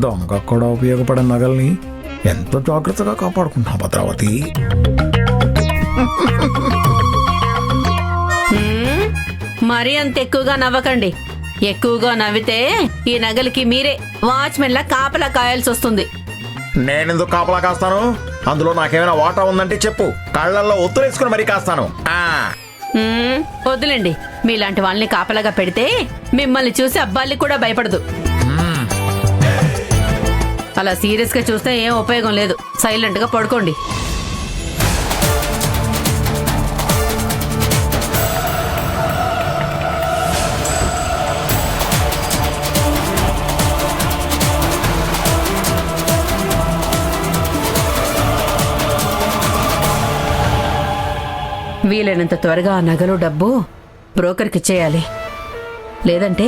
దొంగ కూడా ఉపయోగపడే నగల్ని ఎంతో జాగ్రత్తగా కాపాడుకుంటున్నాం భద్రావతి. మరీ అంత ఎక్కువగా నవ్వకండి. ఎక్కువగా నవ్వితే ఈ నగలకి మీరే వాచ్మెన్ లా కాపలా కాయాల్సి వస్తుంది. నేనెందుకు కాపలా కాస్తాను? అందులో నాకేమైనా వాటా ఉందంటే చెప్పు, కళ్ళల్లో ఒత్తులేసుకుని మరీ కాస్తాను. వద్దులేండి, మీలాంటి వాళ్ళని కాపలాగా పెడితే మిమ్మల్ని చూసి అబ్బాయిలు కూడా భయపడదు. అలా సీరియస్ గా చూస్తే ఏం ఉపయోగం లేదు. సైలెంట్ గా పడుకోండి. వీలైనంత త్వరగా ఆ నగలు డబ్బు బ్రోకర్కి ఇచ్చేయాలి. లేదంటే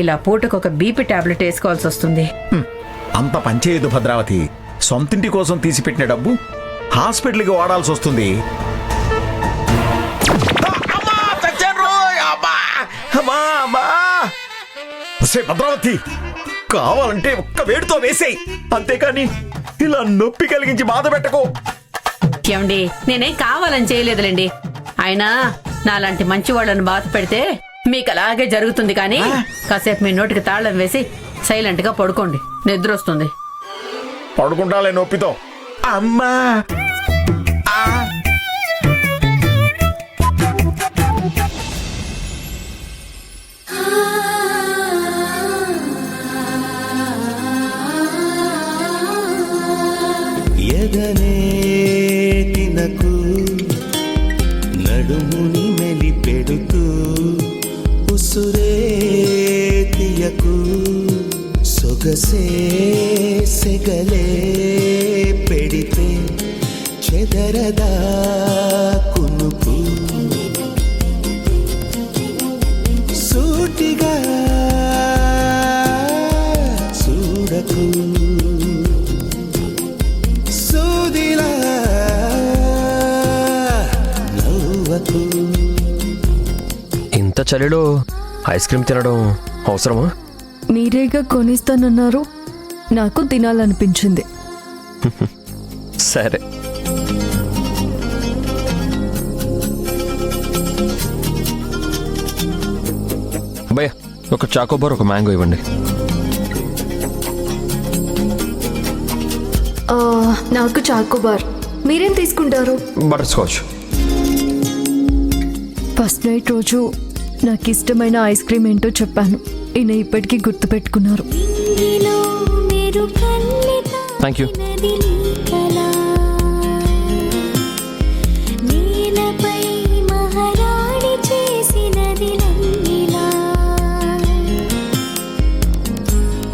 ఇలా పూటకొక బీపీ టాబ్లెట్ వేసుకోవాల్సి వస్తుంది. అంత పనిచేయదు భద్రావతి. సొంతింటి కోసం తీసిపెట్టిన డబ్బు హాస్పిటల్కి వాడాల్సి వస్తుంది. భద్రావతి, కావాలంటే ఒక్క వేడితో వేసేయి, అంతేకాని ఇలా నొప్పి కలిగించి బాధ పెట్టకు. ఏమండి, నేనేం కావాలని చేయలేదులేండి. అయినా నాలాంటి మంచి వాళ్ళని బాధ పెడితే మీకు అలాగే జరుగుతుంది. కానీ కాసేపు మీ నోటికి తాళం వేసి సైలెంట్ గా పడుకోండి, నిద్ర వస్తుంది. పడుకుంటాలే నొప్పితో. అమ్మా ఎదనే తినకు, నడుముని మెలిపెడుతూ ఉసురే తీయకు, సొగసే సెగలే పెడితే చెదరదా కునుకు, సూటిగా చూడకు, ఇంత చలిలో ఐస్ క్రీమ్ తినడం అవసరమా? మీరేగా కొనిస్తానన్నారు, నాకు తినాలనిపించింది. సరే. భయ్య, ఒక చాకోబార్ ఒక మ్యాంగో ఇవ్వండి. నాకు చాకోబార్. మీరేం తీసుకుంటారు? Butter scotch. ఫస్ట్ నైట్ రోజు నాకు ఇష్టమైన ఐస్ క్రీమ్ ఏంటో చెప్పాను. ఈయన ఇప్పటికీ గుర్తుపెట్టుకున్నారు. Thank you.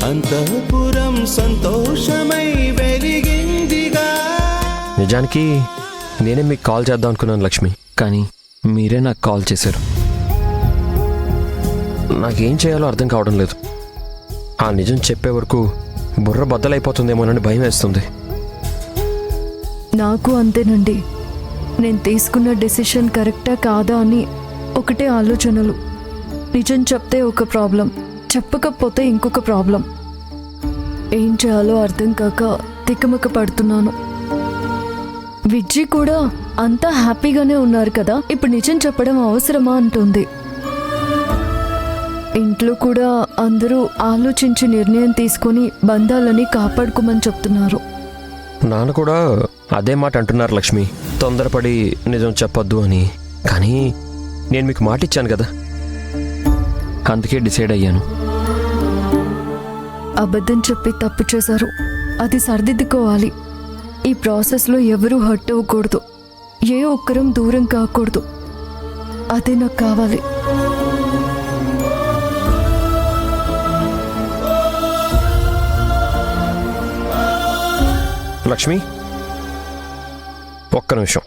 అంతఃపురం సంతోషమై వెలిగిందిగా. నిజానికి నేనే మీకు కాల్ చేద్దాం అనుకున్నాను లక్ష్మి, కానీ మీరే నాకు కాల్ చేశారు. నాకేం చేయాలో అర్థం కావడం లేదు. ఆ నిజం చెప్పే వరకు బుర్ర బద్దలైపోతుందేమోనని భయం వేస్తుంది. నాకు అంతేనండి. నేను తీసుకున్న డెసిషన్ కరెక్టా కాదా అని ఒకటే ఆలోచనలు. నిజం చెప్తే ఒక ప్రాబ్లం, చెప్పకపోతే ఇంకొక ప్రాబ్లం. ఏం చేయాలో అర్థం కాక తికమక పడుతున్నాను. విజ్జి కూడా అంతా హ్యాపీగానే ఉన్నారు కదా, ఇప్పుడు నిజం చెప్పడం అవసరమా అంటుంది. ఇంట్లో కూడా అందరూ ఆలోచించి నిర్ణయం తీసుకుని బంధాలని కాపాడుకోమని చెప్తున్నారు. నాన్న కూడా అదే మాట అంటున్నారు లక్ష్మి, తొందరపడి నిజం చెప్పొద్దు అని. కానీ నేను మీకు మాట ఇచ్చాను కదా, అందుకే డిసైడ్ అయ్యాను. అబద్ధం చెప్పి తప్పు చేశారు, అది సరిదిద్దుకోవాలి. ఈ ప్రాసెస్లో ఎవరూ హర్ట్ అవ్వకూడదు, ఏ ఒక్కరం దూరం కాకూడదు. అదే నాకు కావాలి. లక్ష్మి, ఒక్క నిమిషం.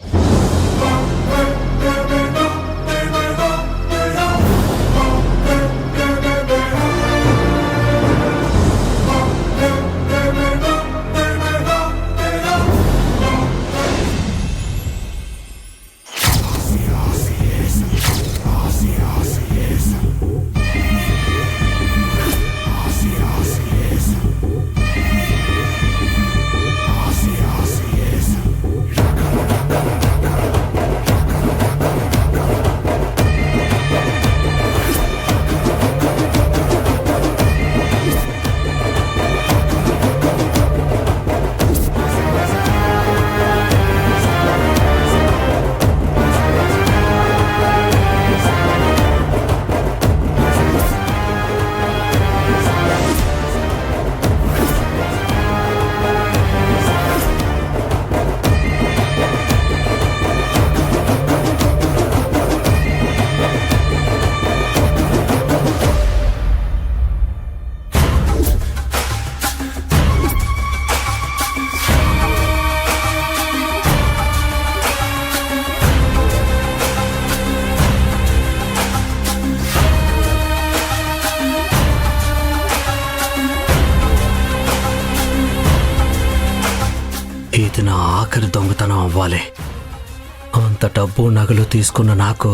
ఆఖరి దొంగతనం అవ్వాలి. అంత డబ్బు నగలు తీసుకున్న నాకు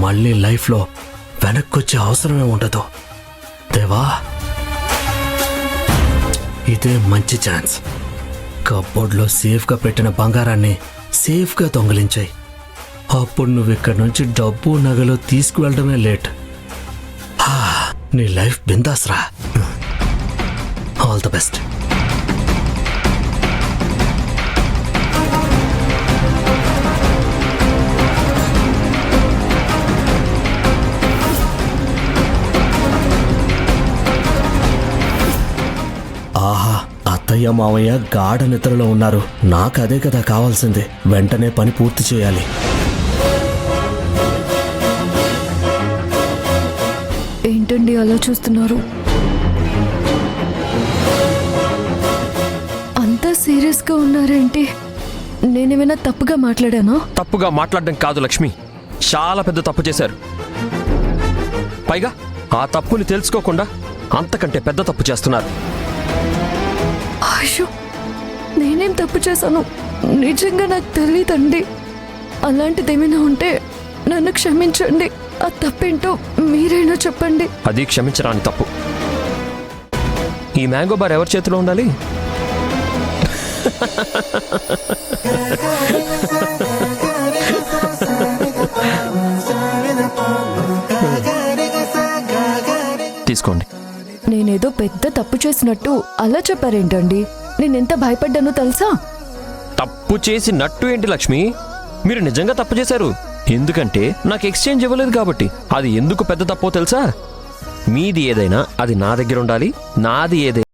మళ్ళీ లైఫ్లో వెనక్కొచ్చే అవసరమే ఉండదు. దేవా, ఇదే మంచి ఛాన్స్. కప్బోర్డ్లో సేఫ్గా పెట్టిన బంగారాన్ని సేఫ్గా దొంగిలించాయి. అప్పుడు నువ్వు ఇక్కడి నుంచి డబ్బు నగలు తీసుకువెళ్ళడమే లేట్. నీ లైఫ్ బిందాస్రా. All the best. ఆహా, అత్తయ్య మావయ్య గాఢ నిద్రలో ఉన్నారు. నాకు అదే కదా కావాల్సింది. వెంటనే పని పూర్తి చేయాలి. ఏంటండి అలా చూస్తున్నారు? అంతా సీరియస్గా ఉన్నారేంటి? నేనేమైనా తప్పుగా మాట్లాడానా? తప్పుగా మాట్లాడడం కాదు లక్ష్మి, చాలా పెద్ద తప్పు చేశారు. పైగా ఆ తప్పుని తెలుసుకోకుండా అంతకంటే పెద్ద తప్పు చేస్తున్నారు. అయ్యో, నేనేం తప్పు చేశాను? నిజంగా నాకు తెలియదండి. అలాంటిదేమైనా ఉంటే నన్ను క్షమించండి. ఆ తప్పేంటో మీరైనా చెప్పండి. అది క్షమించరాని తప్పు. ఈ మ్యాంగో బార్ ఎవరి చేతిలో ఉండాలి? తీసుకోండి. నేనేదో పెద్ద తప్పు చేసినట్టు అలా చెప్పారేంటండి? నేనెంత భయపడ్డానో తెలుసా? తప్పు చేసి నట్టు ఏంటి లక్ష్మి? మీరు నిజంగా తప్పు చేశారు. ఎందుకంటే నాకు ఎక్స్చేంజ్ ఇవ్వలేదు కాబట్టి. అది ఎందుకు పెద్ద తప్పో తెలుసా? మీది ఏదైనా అది నా దగ్గర ఉండాలి, నాది ఏదైనా